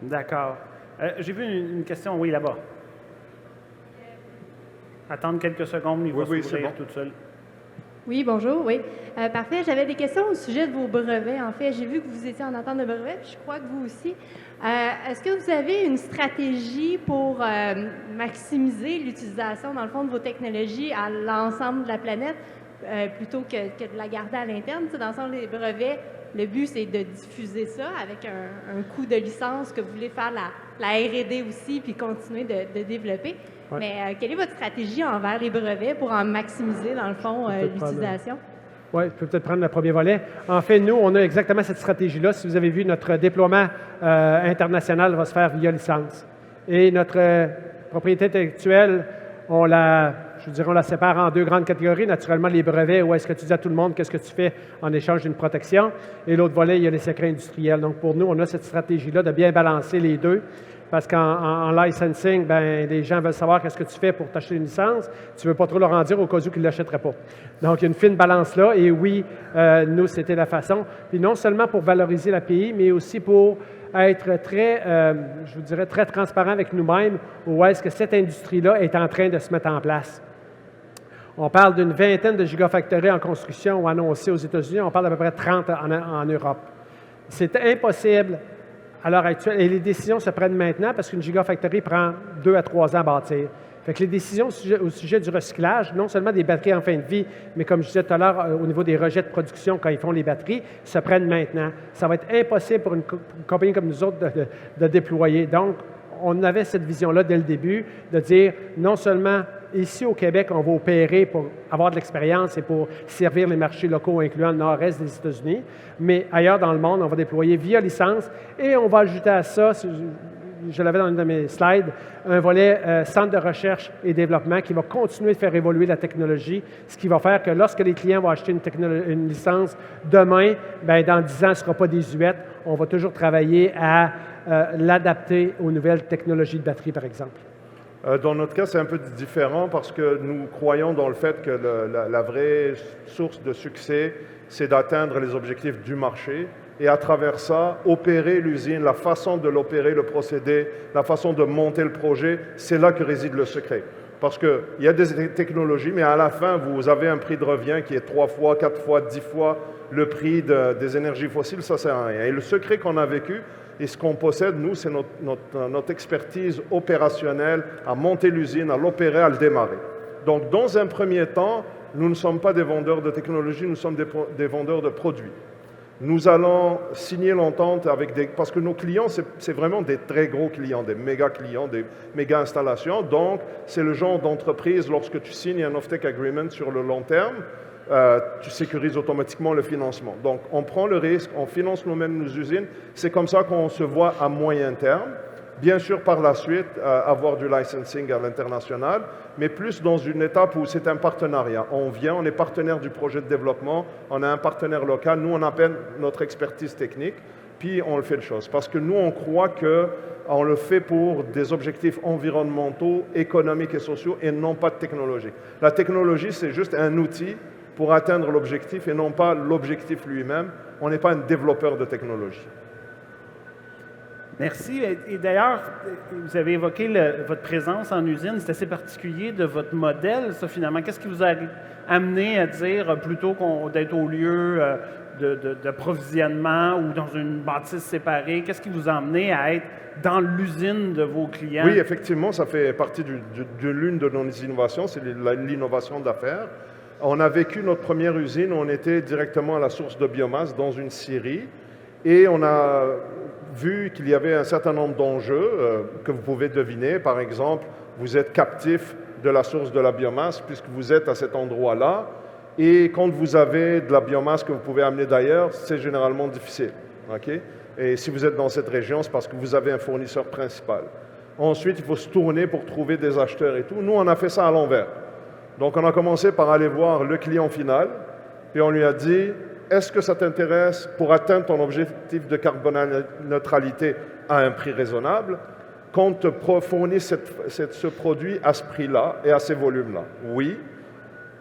D'accord. J'ai vu une question, oui, là-bas. Attendre quelques secondes, il va s'ouvrir tout seul. Oui, bonjour, oui. Parfait. J'avais des questions au sujet de vos brevets. En fait, j'ai vu que vous étiez en entente de brevets, puis je crois que vous aussi. Est-ce que vous avez une stratégie pour maximiser l'utilisation, dans le fond, de vos technologies à l'ensemble de la planète, plutôt que de la garder à l'interne? Tu sais, dans le sens des brevets, le but, c'est de diffuser ça avec un coût de licence que vous voulez faire la R&D aussi, puis continuer de développer. Ouais. Mais quelle est votre stratégie envers les brevets pour en maximiser, dans le fond, l'utilisation? Oui, je peux peut-être prendre le premier volet. En fait, nous, on a exactement cette stratégie-là. Si vous avez vu, notre déploiement international va se faire via licence. Et notre propriété intellectuelle, on la sépare en deux grandes catégories. Naturellement, les brevets, où est-ce que tu dis à tout le monde qu'est-ce que tu fais en échange d'une protection. Et l'autre volet, il y a les secrets industriels. Donc, pour nous, on a cette stratégie-là de bien balancer les deux. Parce qu'en licensing, ben, les gens veulent savoir qu'est-ce que tu fais pour t'acheter une licence. Tu ne veux pas trop leur en dire au cas où qu'ils ne l'achèteraient pas. Donc, il y a une fine balance là. Et oui, nous, c'était la façon. Puis non seulement pour valoriser l'API, mais aussi pour être très, je vous dirais, très transparent avec nous-mêmes où est-ce que cette industrie-là est en train de se mettre en place. On parle d'une vingtaine de gigafactories en construction ou annoncées aux États-Unis. On parle d'à peu près 30 en Europe. C'est impossible à l'heure actuelle. Et les décisions se prennent maintenant parce qu'une gigafactory prend 2 à 3 ans à bâtir. Fait que les décisions au sujet du recyclage, non seulement des batteries en fin de vie, mais comme je disais tout à l'heure, au niveau des rejets de production, quand ils font les batteries, se prennent maintenant. Ça va être impossible pour une compagnie comme nous autres de déployer. Donc, on avait cette vision-là dès le début, de dire non seulement ici au Québec, on va opérer pour avoir de l'expérience et pour servir les marchés locaux, incluant le nord-est des États-Unis, mais ailleurs dans le monde, on va déployer via licence et on va ajouter à ça, je l'avais dans une de mes slides, un volet centre de recherche et développement qui va continuer de faire évoluer la technologie, ce qui va faire que lorsque les clients vont acheter une licence demain, bien, dans 10 ans, elle ne sera pas désuète. On va toujours travailler à l'adapter aux nouvelles technologies de batterie, par exemple. Dans notre cas, c'est un peu différent parce que nous croyons dans le fait que la vraie source de succès, c'est d'atteindre les objectifs du marché et à travers ça, opérer l'usine, la façon de l'opérer, le procédé, la façon de monter le projet, c'est là que réside le secret. Parce qu'il y a des technologies, mais à la fin, vous avez un prix de revient qui est 3 fois, 4 fois, 10 fois le prix des énergies fossiles, ça sert à rien. Et le secret qu'on a vécu, et ce qu'on possède, nous, c'est notre expertise opérationnelle à monter l'usine, à l'opérer, à le démarrer. Donc, dans un premier temps, nous ne sommes pas des vendeurs de technologie, nous sommes des vendeurs de produits. Nous allons signer l'entente avec parce que nos clients, c'est vraiment des très gros clients, des méga installations. Donc, c'est le genre d'entreprise, lorsque tu signes un off-take agreement sur le long terme, tu sécurises automatiquement le financement. Donc, on prend le risque, on finance nous-mêmes nos usines. C'est comme ça qu'on se voit à moyen terme. Bien sûr, par la suite, avoir du licensing à l'international, mais plus dans une étape où c'est un partenariat. On vient, on est partenaire du projet de développement, on a un partenaire local, nous, on appelle notre expertise technique, puis on le fait de choses. Parce que nous, on croit qu'on le fait pour des objectifs environnementaux, économiques et sociaux, et non pas de technologie. La technologie, c'est juste un outil pour atteindre l'objectif et non pas l'objectif lui-même. On n'est pas un développeur de technologie. Merci. Et d'ailleurs, vous avez évoqué votre présence en usine. C'est assez particulier de votre modèle, ça, finalement. Qu'est-ce qui vous a amené à dire, plutôt d'être au lieu d'approvisionnement ou dans une bâtisse séparée, qu'est-ce qui vous a amené à être dans l'usine de vos clients? Oui, effectivement, ça fait partie de l'une de nos innovations, c'est l'innovation d'affaires. On a vécu notre première usine, on était directement à la source de biomasse dans une scierie et on a vu qu'il y avait un certain nombre d'enjeux que vous pouvez deviner. Par exemple, vous êtes captif de la source de la biomasse puisque vous êtes à cet endroit-là. Et quand vous avez de la biomasse que vous pouvez amener d'ailleurs, c'est généralement difficile. Okay? Et si vous êtes dans cette région, c'est parce que vous avez un fournisseur principal. Ensuite, il faut se tourner pour trouver des acheteurs et tout. Nous, on a fait ça à l'envers. Donc, on a commencé par aller voir le client final, puis on lui a dit « Est-ce que ça t'intéresse pour atteindre ton objectif de carboneutralité à un prix raisonnable qu'on te fournisse ce produit à ce prix-là et à ces volumes-là? » Oui.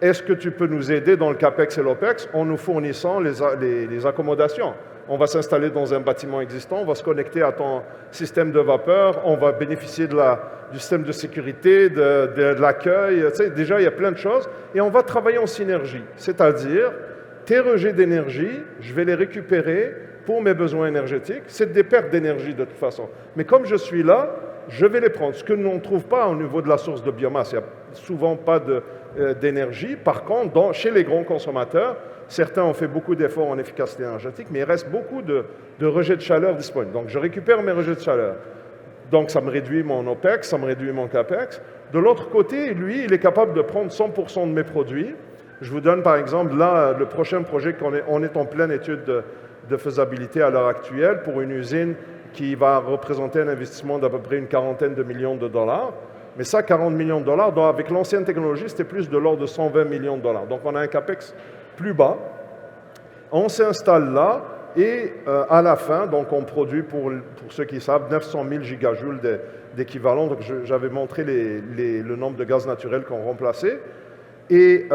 Est-ce que tu peux nous aider dans le CAPEX et l'OPEX en nous fournissant les accommodations? On va s'installer dans un bâtiment existant, on va se connecter à ton système de vapeur, on va bénéficier du système de sécurité, de l'accueil. Tu sais, déjà, il y a plein de choses. Et on va travailler en synergie. C'est-à-dire, tes rejets d'énergie, je vais les récupérer pour mes besoins énergétiques. C'est des pertes d'énergie de toute façon. Mais comme je suis là, je vais les prendre. Ce que nous ne trouve pas au niveau de la source de biomasse. Il n'y a souvent pas d'énergie. Par contre, chez les grands consommateurs, certains ont fait beaucoup d'efforts en efficacité énergétique, mais il reste beaucoup de rejets de chaleur disponibles. Donc, je récupère mes rejets de chaleur. Donc, ça me réduit mon OPEX, ça me réduit mon CAPEX. De l'autre côté, lui, il est capable de prendre 100% de mes produits. Je vous donne, par exemple, là, le prochain projet, on est en pleine étude de faisabilité à l'heure actuelle pour une usine qui va représenter un investissement d'à peu près une quarantaine de millions de dollars. Mais ça, 40 millions de dollars, donc avec l'ancienne technologie, c'était plus de l'ordre de 120 millions de dollars. Donc, on a un CAPEX plus bas. On s'installe là et à la fin, donc on produit, pour ceux qui savent, 900 000 gigajoules d'équivalent. Donc, j'avais montré le nombre de gaz naturels qu'on remplaçait. Et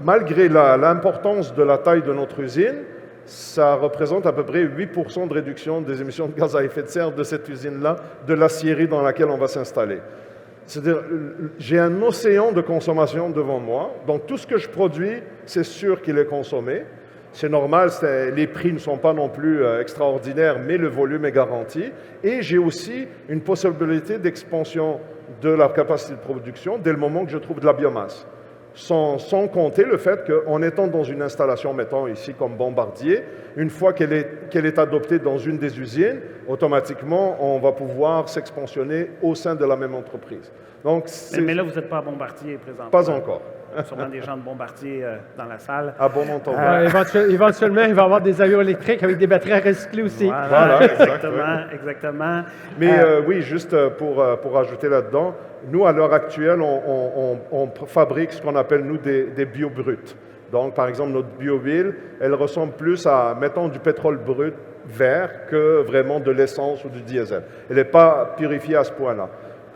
malgré l'importance de la taille de notre usine, ça représente à peu près 8% de réduction des émissions de gaz à effet de serre de cette usine-là, de l'acierie dans laquelle on va s'installer. C'est-à-dire, j'ai un océan de consommation devant moi, donc tout ce que je produis, c'est sûr qu'il est consommé. C'est normal, les prix ne sont pas non plus extraordinaires, mais le volume est garanti. Et j'ai aussi une possibilité d'expansion de la capacité de production dès le moment que je trouve de la biomasse. Sans compter le fait qu'en étant dans une installation, mettons ici comme Bombardier, une fois qu'elle est adoptée dans une des usines, automatiquement, on va pouvoir s'expansionner au sein de la même entreprise. Donc, mais là, vous n'êtes pas à Bombardier présentement. Pas encore. Il y a sûrement des gens de Bombardier dans la salle. À bon entendeur. Éventuellement, il va y avoir des avions électriques avec des batteries à recycler aussi. Voilà, exactement. Mais oui, juste pour ajouter là-dedans, nous, à l'heure actuelle, on fabrique ce qu'on appelle, nous, des bio-bruts. Donc, par exemple, notre bio-huile, elle ressemble plus à, mettons, du pétrole brut vert que vraiment de l'essence ou du diesel. Elle n'est pas purifiée à ce point-là.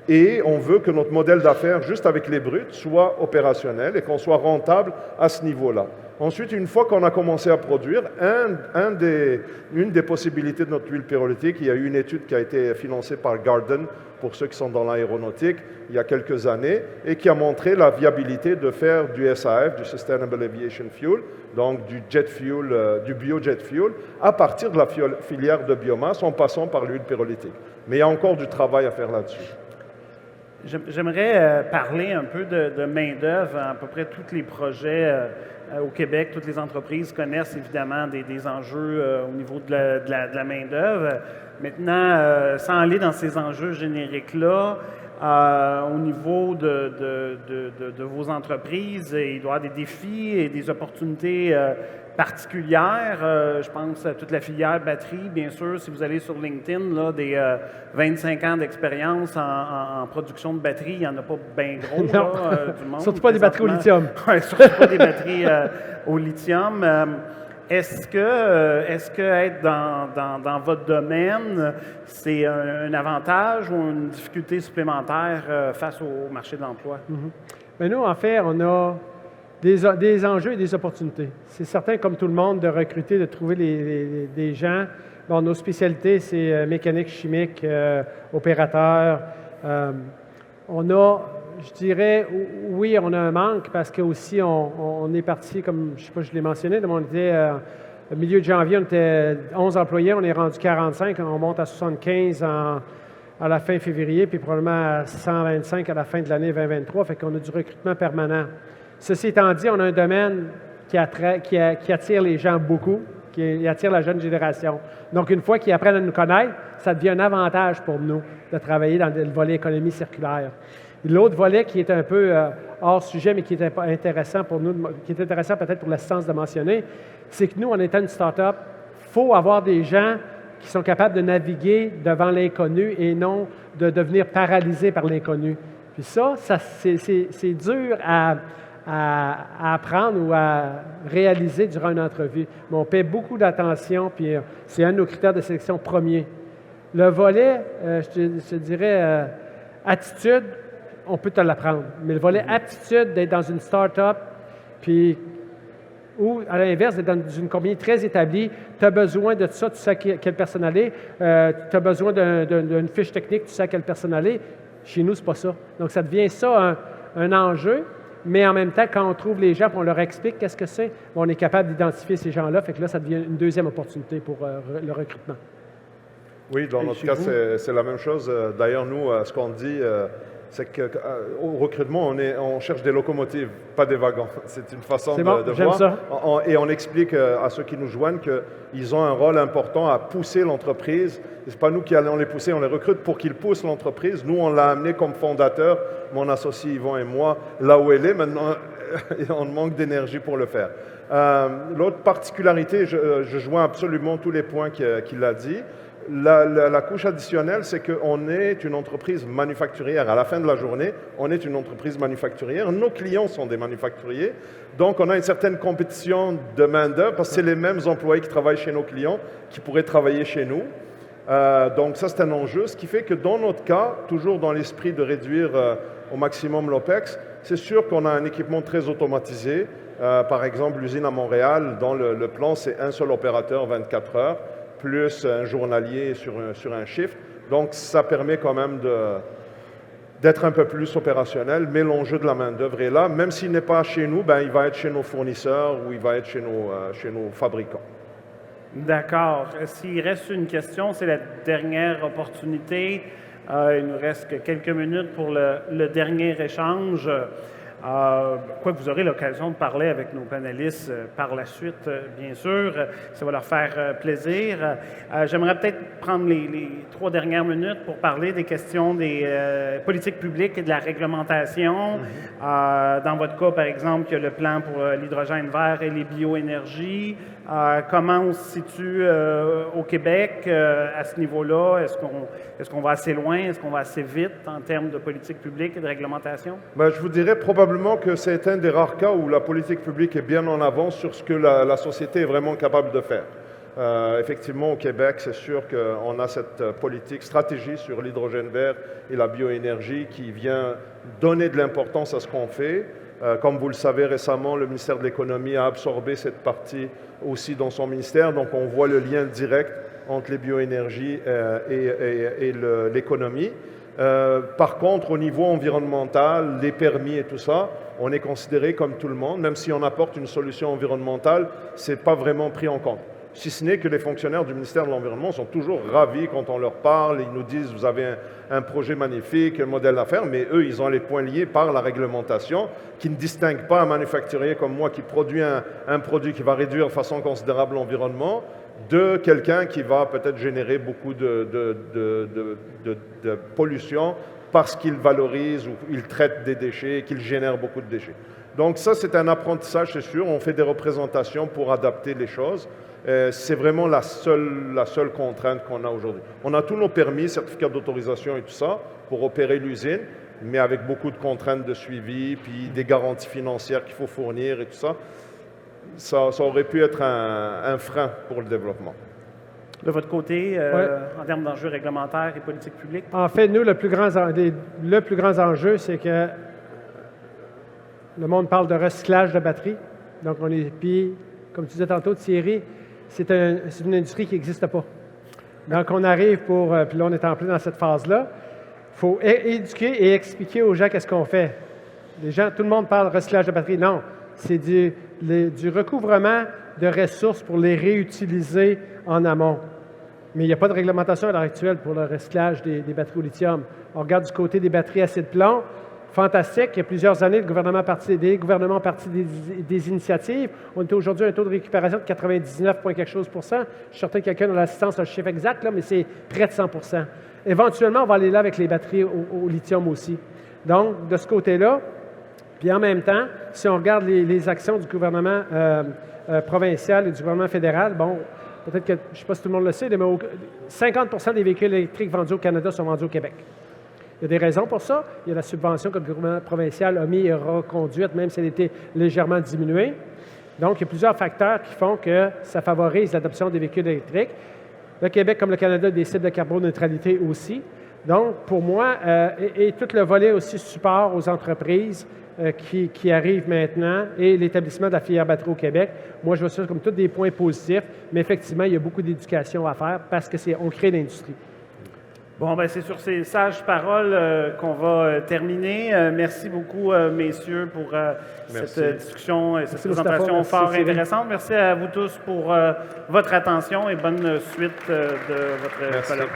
Et on veut que notre modèle d'affaires, juste avec les bruts, soit opérationnel et qu'on soit rentable à ce niveau-là. Ensuite, une fois qu'on a commencé à produire, une des possibilités de notre huile pyrolytique, il y a eu une étude qui a été financée par Garden, pour ceux qui sont dans l'aéronautique, il y a quelques années, et qui a montré la viabilité de faire du SAF, du Sustainable Aviation Fuel, donc du jet fuel, du bio-jet fuel, à partir de la filière de biomasse, en passant par l'huile pyrolytique. Mais il y a encore du travail à faire là-dessus. J'aimerais parler un peu de main-d'œuvre. À peu près tous les projets au Québec, toutes les entreprises connaissent évidemment des enjeux au niveau de la main-d'œuvre. Maintenant, sans aller dans ces enjeux génériques-là, au niveau de vos entreprises, il doit y avoir des défis et des opportunités particulières. Je pense à toute la filière batterie, bien sûr. Si vous allez sur LinkedIn, là, des 25 ans d'expérience en production de batterie, il n'y en a pas bien gros du monde. Surtout pas des batteries au lithium. Oui, surtout pas des batteries au lithium. Est-ce que être dans votre domaine, c'est un avantage ou une difficulté supplémentaire face au marché de l'emploi? Bien, nous, en fait, on a des enjeux et des opportunités. C'est certain, comme tout le monde, de recruter, de trouver des gens. Bon, nos spécialités, c'est mécanique, chimique, opérateur. On a, je dirais, oui, on a un manque parce que aussi on est parti, comme je ne sais pas, je l'ai mentionné, on était au milieu de janvier, on était 11 employés, on est rendu 45, on monte à 75 à la fin février, puis probablement à 125 à la fin de l'année 2023, fait qu'on a du recrutement permanent. Ceci étant dit, on a un domaine qui attire les gens beaucoup, qui attire la jeune génération. Donc, une fois qu'ils apprennent à nous connaître, ça devient un avantage pour nous de travailler dans le volet économie circulaire. L'autre volet qui est un peu hors sujet, mais qui est intéressant pour nous, qui est intéressant peut-être pour l'assistance de mentionner, c'est que nous, en étant une start-up, il faut avoir des gens qui sont capables de naviguer devant l'inconnu et non de devenir paralysés par l'inconnu. Puis ça c'est dur à apprendre ou à réaliser durant une entrevue. Mais on paie beaucoup d'attention, puis c'est un de nos critères de sélection premiers. Le volet, je te dirais, attitude, on peut te l'apprendre. Mais le volet aptitude d'être dans une start-up, puis ou à l'inverse, d'être dans une compagnie très établie, tu as besoin de ça, tu sais quelle personne elle est, tu as besoin d'une fiche technique, tu sais quelle personne elle est. Chez nous, c'est pas ça. Donc, ça devient ça un enjeu, mais en même temps, quand on trouve les gens et on leur explique qu'est-ce que c'est, on est capable d'identifier ces gens-là, fait que là, ça devient une deuxième opportunité pour le recrutement. Oui, dans notre cas, c'est la même chose. D'ailleurs, nous, ce qu'on dit, c'est qu'au recrutement, on cherche des locomotives, pas des wagons. C'est une façon de voir. Ça. Et on explique à ceux qui nous joignent qu'ils ont un rôle important à pousser l'entreprise. Ce n'est pas nous qui allons les pousser, on les recrute pour qu'ils poussent l'entreprise. Nous, on l'a amené comme fondateur, mon associé Yvon et moi, là où elle est. Maintenant, on manque d'énergie pour le faire. L'autre particularité, je joins absolument tous les points qu'il a dit. La couche additionnelle, c'est qu'on est une entreprise manufacturière. À la fin de la journée, on est une entreprise manufacturière. Nos clients sont des manufacturiers. Donc, on a une certaine compétition de main-d'œuvre parce que c'est les mêmes employés qui travaillent chez nos clients qui pourraient travailler chez nous. Donc, ça, c'est un enjeu. Ce qui fait que dans notre cas, toujours dans l'esprit de réduire au maximum l'OPEX, c'est sûr qu'on a un équipement très automatisé. Par exemple, l'usine à Montréal, dans le plan, c'est un seul opérateur 24 heures. Plus un journalier sur un shift. Donc, ça permet quand même d'être un peu plus opérationnel, mais l'enjeu de la main-d'œuvre est là. Même s'il n'est pas chez nous, ben, il va être chez nos fournisseurs ou il va être chez nos fabricants. D'accord. S'il reste une question, c'est la dernière opportunité. Il nous reste que quelques minutes pour le dernier échange. Quoi que vous aurez l'occasion de parler avec nos panélistes par la suite, bien sûr. Ça va leur faire plaisir. J'aimerais peut-être prendre les 3 dernières minutes pour parler des questions des politiques publiques et de la réglementation. Dans votre cas, par exemple, il y a le plan pour l'hydrogène vert et les bioénergies. Comment on se situe au Québec à ce niveau-là? Est-ce qu'on va assez loin? Est-ce qu'on va assez vite en termes de politique publique et de réglementation? Ben, je vous dirais probablement que c'est un des rares cas où la politique publique est bien en avance sur ce que la société est vraiment capable de faire. Effectivement, au Québec, c'est sûr qu'on a cette stratégie sur l'hydrogène vert et la bioénergie qui vient donner de l'importance à ce qu'on fait. Comme vous le savez, récemment, le ministère de l'Économie a absorbé cette partie aussi dans son ministère. Donc, on voit le lien direct entre les bioénergies et l'économie. Par contre, au niveau environnemental, les permis et tout ça, on est considéré comme tout le monde. Même si on apporte une solution environnementale, ce n'est pas vraiment pris en compte. Si ce n'est que les fonctionnaires du ministère de l'Environnement sont toujours ravis quand on leur parle. Ils nous disent, vous avez un projet magnifique, un modèle d'affaires, mais eux, ils ont les points liés par la réglementation qui ne distingue pas un manufacturier comme moi qui produit un produit qui va réduire de façon considérable l'environnement de quelqu'un qui va peut-être générer beaucoup de pollution parce qu'il valorise ou il traite des déchets et qu'il génère beaucoup de déchets. Donc ça, c'est un apprentissage, c'est sûr. On fait des représentations pour adapter les choses. C'est vraiment la seule contrainte qu'on a aujourd'hui. On a tous nos permis, certificats d'autorisation et tout ça pour opérer l'usine, mais avec beaucoup de contraintes de suivi, puis des garanties financières qu'il faut fournir et tout ça. Ça aurait pu être un frein pour le développement. De votre côté, en termes d'enjeux réglementaires et politiques publiques? En fait, nous, le plus grand enjeu, c'est que le monde parle de recyclage de batteries. Donc, puis, comme tu disais tantôt, Thierry, c'est une industrie qui n'existe pas. Donc, on arrive puis là, on est en plein dans cette phase-là. Il faut éduquer et expliquer aux gens qu'est-ce qu'on fait. Les gens, tout le monde parle de recyclage de batteries. Non, c'est du recouvrement de ressources pour les réutiliser en amont. Mais il n'y a pas de réglementation à l'heure actuelle pour le recyclage des batteries au lithium. On regarde du côté des batteries acide plomb. Fantastique. Il y a plusieurs années, des gouvernements ont parti des initiatives. On est aujourd'hui à un taux de récupération de 99, quelque chose %. Je suis certain que quelqu'un dans l'assistance a le chiffre exact, là, mais c'est près de 100 %. Éventuellement, on va aller là avec les batteries au lithium aussi. Donc, de ce côté-là, puis en même temps, si on regarde les actions du gouvernement provincial et du gouvernement fédéral, bon, peut-être que, je ne sais pas si tout le monde le sait, mais 50 des véhicules électriques vendus au Canada sont vendus au Québec. Il y a des raisons pour ça. Il y a la subvention que le gouvernement provincial a mis et reconduite, même si elle était légèrement diminuée. Donc, il y a plusieurs facteurs qui font que ça favorise l'adoption des véhicules électriques. Le Québec, comme le Canada, décide de carboneutralité aussi. Donc, pour moi, et tout le volet aussi support aux entreprises qui arrivent maintenant et l'établissement de la filière batterie au Québec, moi, je vois ça comme tous des points positifs, mais effectivement, il y a beaucoup d'éducation à faire parce qu'on crée l'industrie. Bon, ben c'est sur ces sages paroles qu'on va terminer. Merci beaucoup, messieurs, pour cette discussion et cette présentation fort intéressante. Merci à vous tous pour votre attention et bonne suite de votre colloque.